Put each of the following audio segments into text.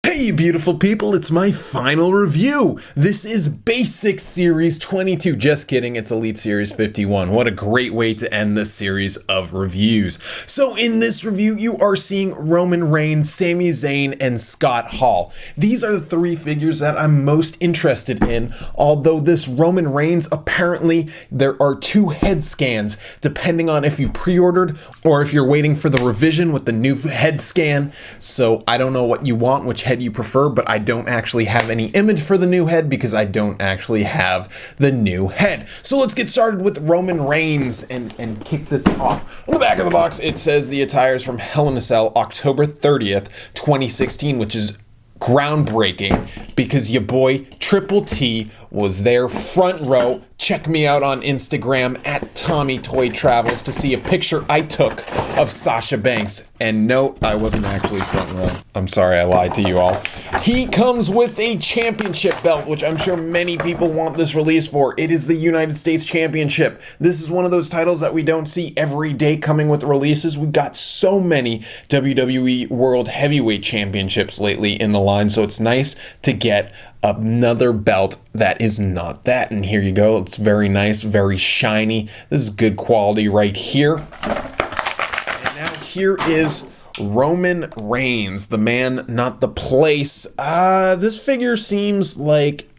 Hey you beautiful people, it's my final review. This is Basic Series 22. Just kidding, it's Elite Series 51. What a great way to end this series of reviews. So in this review, you are seeing Roman Reigns, Sami Zayn, and Scott Hall. These are the three figures that I'm most interested in, although this Roman Reigns, apparently there are two head scans, depending on if you pre-ordered or if you're waiting for the revision with the new head scan. So I don't know what you want, which head you prefer, but I don't actually have any image for the new head because I don't actually have the new head. So let's get started with Roman Reigns and kick this off. On the back of the box, it says the attire is from Hell in a Cell, October 30th, 2016, which is groundbreaking because your boy Triple T was there front row. Check me out on Instagram at Tommy Toy Travels to see a picture I took of Sasha Banks. And no, I wasn't actually front row. I'm sorry, I lied to you all. He comes with a championship belt, which I'm sure many people want this release for. It is the United States Championship. This is one of those titles that we don't see every day coming with releases. We've got so many WWE World Heavyweight Championships lately in the line, so it's nice to get another belt that is not that. And here you go. It's very nice, very shiny. This is good quality right here. And now here is Roman Reigns, the man, not the place. This figure seems like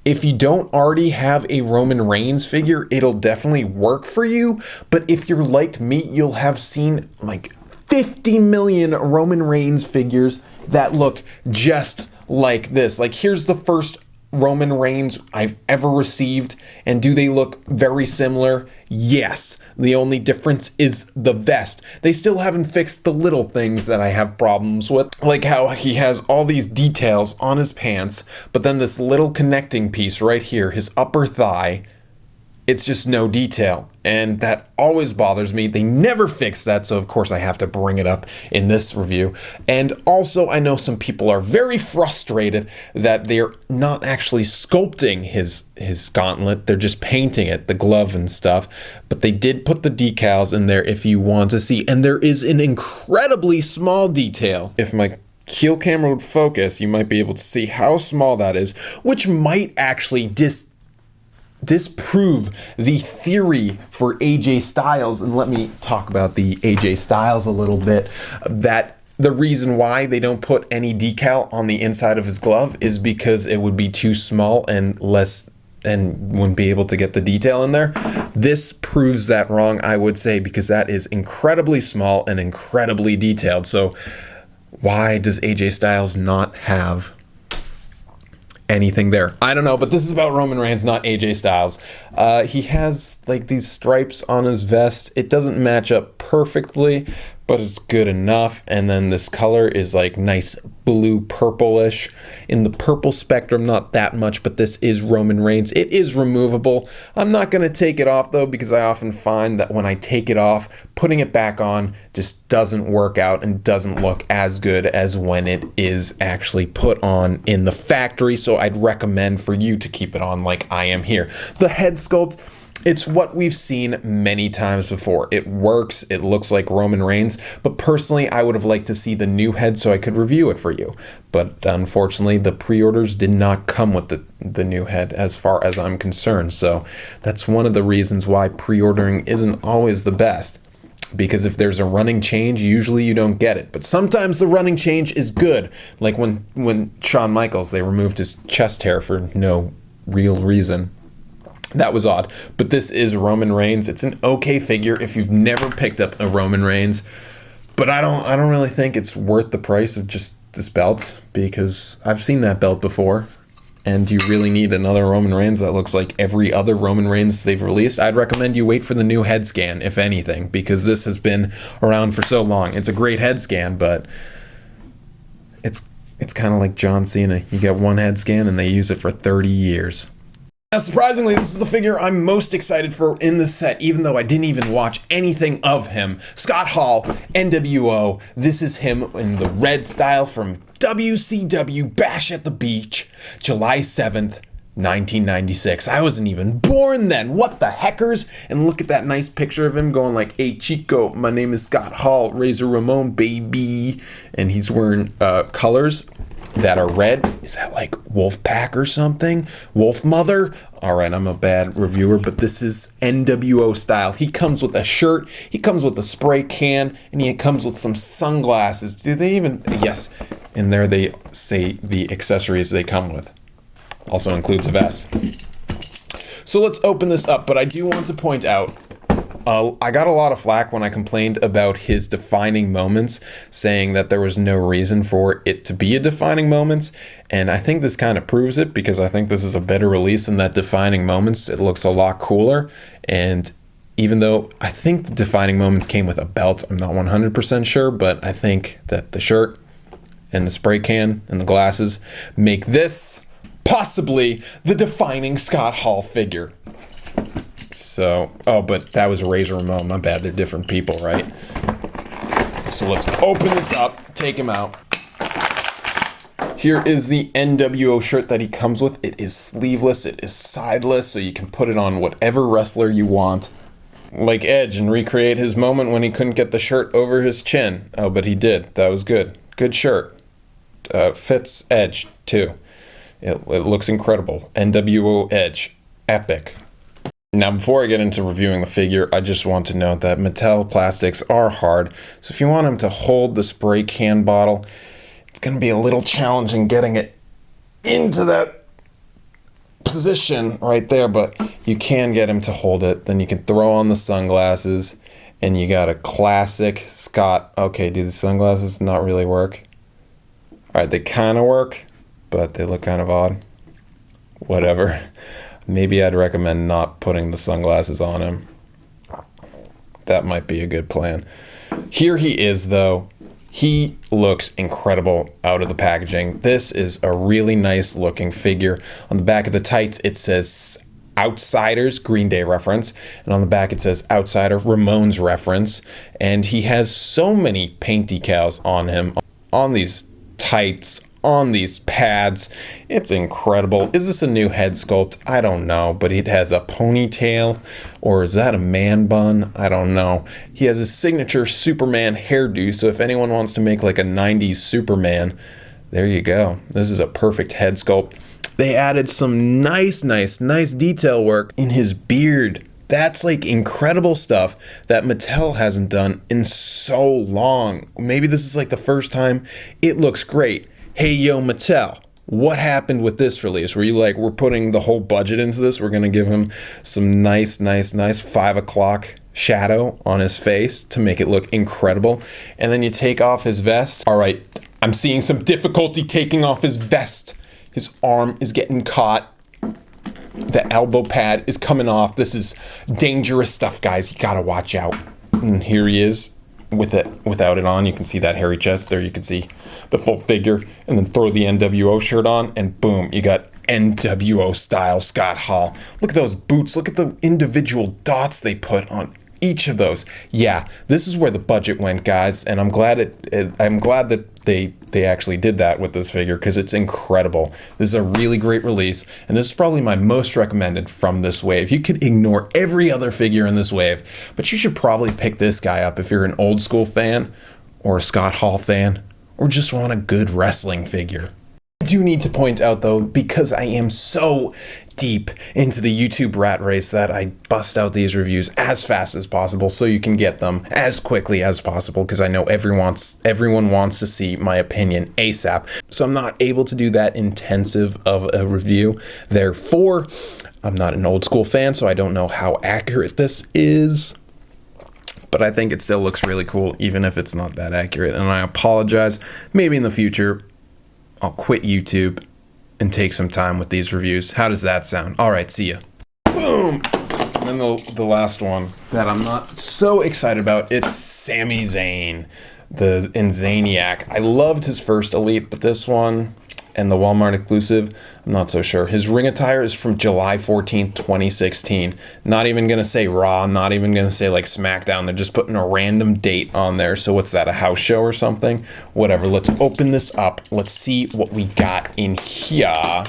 if you don't already have a Roman Reigns figure, it'll definitely work for you. But if you're like me, you'll have seen like 50 million Roman Reigns figures that look just like this. Like, here's the first Roman Reigns I've ever received, and do they look very similar? Yes. The only difference is the vest. They still haven't fixed the little things that I have problems with, like how he has all these details on his pants, but then this little connecting piece right here, his upper thigh, it's just no detail, and that always bothers me. They never fix that, so of course I have to bring it up in this review. And also, I know some people are very frustrated that they're not actually sculpting his gauntlet. They're just painting it, the glove and stuff. But they did put the decals in there if you want to see, and there is an incredibly small detail. If my Keel camera would focus, you might be able to see how small that is, which might actually disprove the theory for AJ Styles. And let me talk about the AJ Styles a little bit. That the reason why they don't put any decal on the inside of his glove is because it would be too small and wouldn't be able to get the detail in there. This proves that wrong, I would say, because that is incredibly small and incredibly detailed. So why does AJ Styles not have anything there? I don't know, but this is about Roman Reigns, not AJ Styles. He has like these stripes on his vest. It doesn't match up perfectly, but it's good enough. And then this color is like nice blue purplish. In the purple spectrum, not that much, but this is Roman Reigns. It is removable. I'm not going to take it off though, because I often find that when I take it off, putting it back on just doesn't work out and doesn't look as good as when it is actually put on in the factory. So I'd recommend for you to keep it on like I am here. The head sculpt, it's what we've seen many times before. It works. It looks like Roman Reigns. But personally, I would have liked to see the new head so I could review it for you. But unfortunately, the pre-orders did not come with the new head as far as I'm concerned. So that's one of the reasons why pre-ordering isn't always the best. Because if there's a running change, usually you don't get it. But sometimes the running change is good. Like when Shawn Michaels, they removed his chest hair for no real reason. That was odd. But this is Roman Reigns. It's an okay figure if you've never picked up a Roman Reigns. But I don't really think it's worth the price of just this belt, because I've seen that belt before. And do you really need another Roman Reigns that looks like every other Roman Reigns they've released? I'd recommend you wait for the new head scan, if anything, because this has been around for so long. It's a great head scan, but it's kind of like John Cena. You get one head scan and they use it for 30 years. Now, surprisingly, this is the figure I'm most excited for in the set, even though I didn't even watch anything of him. Scott Hall, NWO. This is him in the red style from WCW Bash at the Beach, July 7th, 1996. I wasn't even born then. What the heckers? And look at that nice picture of him going like, "Hey Chico, my name is Scott Hall, Razor Ramon, baby." And he's wearing colors. that are red. Is that like Wolf Pack or something? Wolf Mother? All right, I'm a bad reviewer, but this is NWO style. He comes with a shirt, he comes with a spray can, and he comes with some sunglasses. Do they even? Yes. And there they say the accessories they come with. Also includes a vest. So let's open this up, but I do want to point out, I got a lot of flack when I complained about his defining moments, saying that there was no reason for it to be a defining moments, and I think this kind of proves it, because I think this is a better release than that defining moments. It looks a lot cooler, and even though I think the defining moments came with a belt, I'm not 100% sure, but I think that the shirt and the spray can and the glasses make this possibly the defining Scott Hall figure. So, oh, but that was Razor Ramon. My bad, they're different people, right? So let's open this up, take him out. Here is the NWO shirt that he comes with. It is sleeveless, it is sideless, so you can put it on whatever wrestler you want. Like Edge, and recreate his moment when he couldn't get the shirt over his chin. Oh, but he did. That was good. Good shirt. Fits Edge, too. It looks incredible. NWO Edge. Epic. Now, before I get into reviewing the figure, I just want to note that Mattel plastics are hard. So if you want him to hold the spray can bottle, it's going to be a little challenging getting it into that position right there. But you can get him to hold it. Then you can throw on the sunglasses. And you got a classic Scott. Okay, do the sunglasses not really work? All right, they kind of work, but they look kind of odd. Whatever. Maybe I'd recommend not putting the sunglasses on him. That might be a good plan. Here he is, though. He looks incredible out of the packaging. This is a really nice looking figure. On the back of the tights, it says Outsiders, Green Day reference. And on the back, it says Outsider, Ramones reference. And he has so many paint decals on him, on these tights, on these pads. It's incredible. Is this a new head sculpt? I don't know, but it has a ponytail, or is that a man bun? I don't know. He has his signature Superman hairdo, so if anyone wants to make like a 90s Superman, there you go. This is a perfect head sculpt. They added some nice detail work in his beard. That's like incredible stuff that Mattel hasn't done in so long. Maybe this is like the first time. It looks great. Hey, yo, Mattel, what happened with this release? Were you like, we're putting the whole budget into this? We're going to give him some nice 5 o'clock shadow on his face to make it look incredible. And then you take off his vest. All right, I'm seeing some difficulty taking off his vest. His arm is getting caught. The elbow pad is coming off. This is dangerous stuff, guys. You got to watch out. And here he is. Without it on, you can see that hairy chest there. You can see the full figure, and then throw the NWO shirt on, and boom, you got NWO style Scott Hall. Look at those boots. Look at the individual dots they put on each of those. Yeah, this is where the budget went, guys, and I'm glad that they actually did that with this figure, because it's incredible. This is a really great release, and this is probably my most recommended from this wave. You could ignore every other figure in this wave, but you should probably pick this guy up if you're an old school fan, or a Scott Hall fan, or just want a good wrestling figure. I do need to point out, though, because I am so deep into the YouTube rat race, that I bust out these reviews as fast as possible so you can get them as quickly as possible, because I know everyone wants to see my opinion ASAP. So I'm not able to do that intensive of a review. Therefore, I'm not an old school fan, so I don't know how accurate this is. But I think it still looks really cool, even if it's not that accurate. And I apologize. Maybe in the future, I'll quit YouTube and take some time with these reviews. How does that sound? All right, see ya. Boom! And then the last one that I'm not so excited about, it's Sami Zayn, the Zaniac. I loved his first Elite, but this one and the Walmart exclusive, I'm not so sure. His ring attire is from July 14th, 2016. Not even going to say Raw, not even going to say like SmackDown. They're just putting a random date on there. So what's that, a house show or something? Whatever, let's open this up. Let's see what we got in here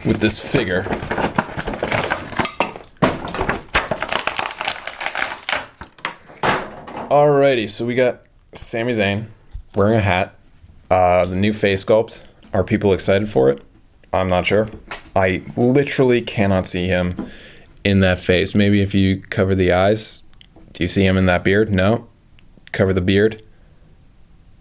with this figure. Alrighty, so we got Sami Zayn wearing a hat. The new face sculpt. Are people excited for it? I'm not sure. I literally cannot see him in that face. Maybe if you cover the eyes. Do you see him in that beard? No. Cover the beard.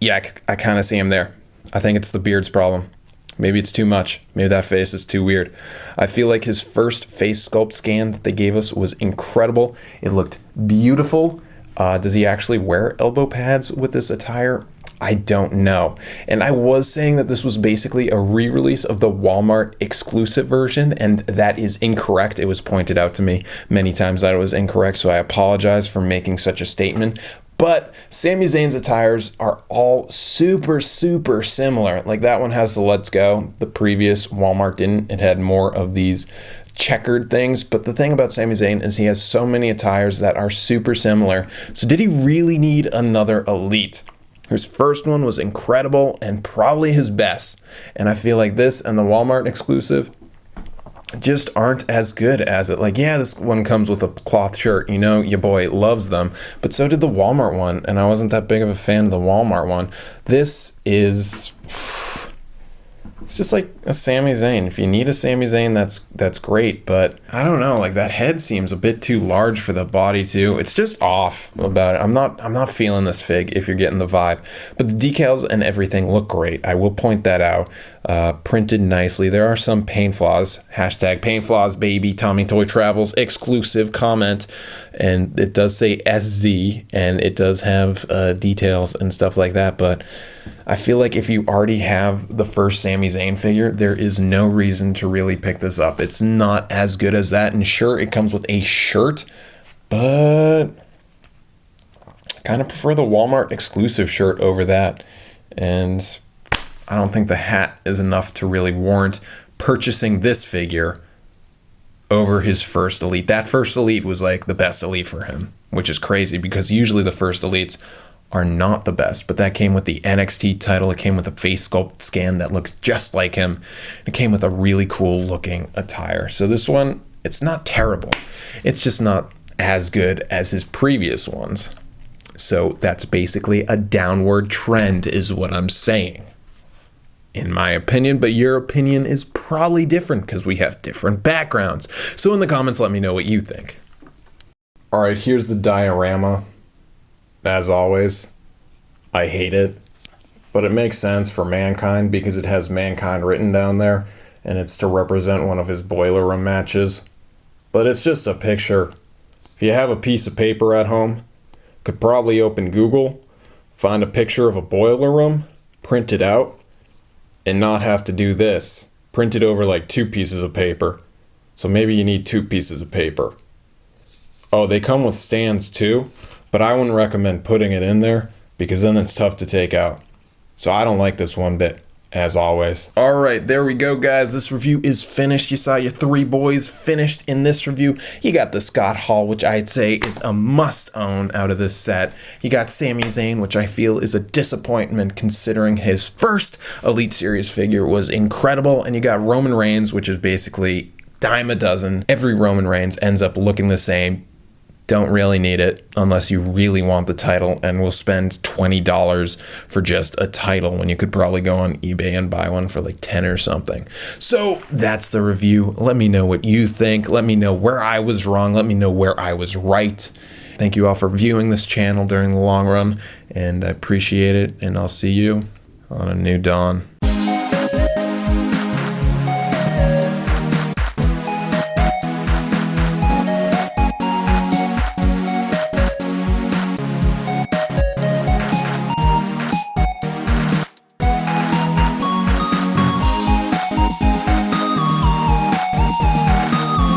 Yeah, I kind of see him there. I think it's the beard's problem. Maybe it's too much. Maybe that face is too weird. I feel like his first face sculpt scan that they gave us was incredible. It looked beautiful. Does he actually wear elbow pads with this attire? I don't know. And I was saying that this was basically a re-release of the Walmart exclusive version, and that is incorrect. It was pointed out to me many times that it was incorrect, so I apologize for making such a statement. But Sami Zayn's attires are all super, super similar. Like that one has the Let's Go. The previous Walmart didn't. It had more of these checkered things. But the thing about Sami Zayn is he has so many attires that are super similar. So did he really need another Elite? His first one was incredible and probably his best. And I feel like this and the Walmart exclusive just aren't as good as it. Like, yeah, this one comes with a cloth shirt, you know, your boy loves them, but so did the Walmart one, and I wasn't that big of a fan of the Walmart one. This is, it's just like a Sami Zayn. If you need a Sami Zayn, that's great, but I don't know, like that head seems a bit too large for the body too. It's just off about it. I'm not feeling this fig if you're getting the vibe, but the decals and everything look great. I will point that out. Printed nicely. There are some paint flaws. Hashtag paint flaws, baby. Tommy Toy Travels exclusive comment, and it does say SZ, and it does have details and stuff like that, but I feel like if you already have the first Sami Zayn figure, there is no reason to really pick this up. It's not as good as that, and sure, it comes with a shirt, but I kind of prefer the Walmart exclusive shirt over that, and I don't think the hat is enough to really warrant purchasing this figure over his first Elite. That first Elite was like the best Elite for him, which is crazy because usually the first Elites are not the best, but that came with the NXT title. It came with a face sculpt scan that looks just like him. It came with a really cool looking attire. So this one, it's not terrible. It's just not as good as his previous ones. So that's basically a downward trend is what I'm saying, in my opinion, but your opinion is probably different because we have different backgrounds. So in the comments, let me know what you think. All right, here's the diorama. As always, I hate it, but it makes sense for Mankind because it has Mankind written down there, and it's to represent one of his Boiler Room matches. But it's just a picture. If you have a piece of paper at home, could probably open Google, find a picture of a boiler room, print it out, and not have to do this. Print it over like 2 pieces of paper. So maybe you need 2 pieces of paper. Oh, they come with stands too, but I wouldn't recommend putting it in there because then it's tough to take out. So I don't like this one bit, as always. All right, there we go, guys. This review is finished. You saw your 3 boys finished in this review. You got the Scott Hall, which I'd say is a must-own out of this set. You got Sami Zayn, which I feel is a disappointment considering his first Elite Series figure was incredible. And you got Roman Reigns, which is basically dime a dozen. Every Roman Reigns ends up looking the same. Don't really need it unless you really want the title and will spend $20 for just a title when you could probably go on eBay and buy one for like 10 or something. So that's the review. Let me know what you think. Let me know where I was wrong. Let me know where I was right. Thank you all for viewing this channel during the long run, and I appreciate it, and I'll see you on a new dawn.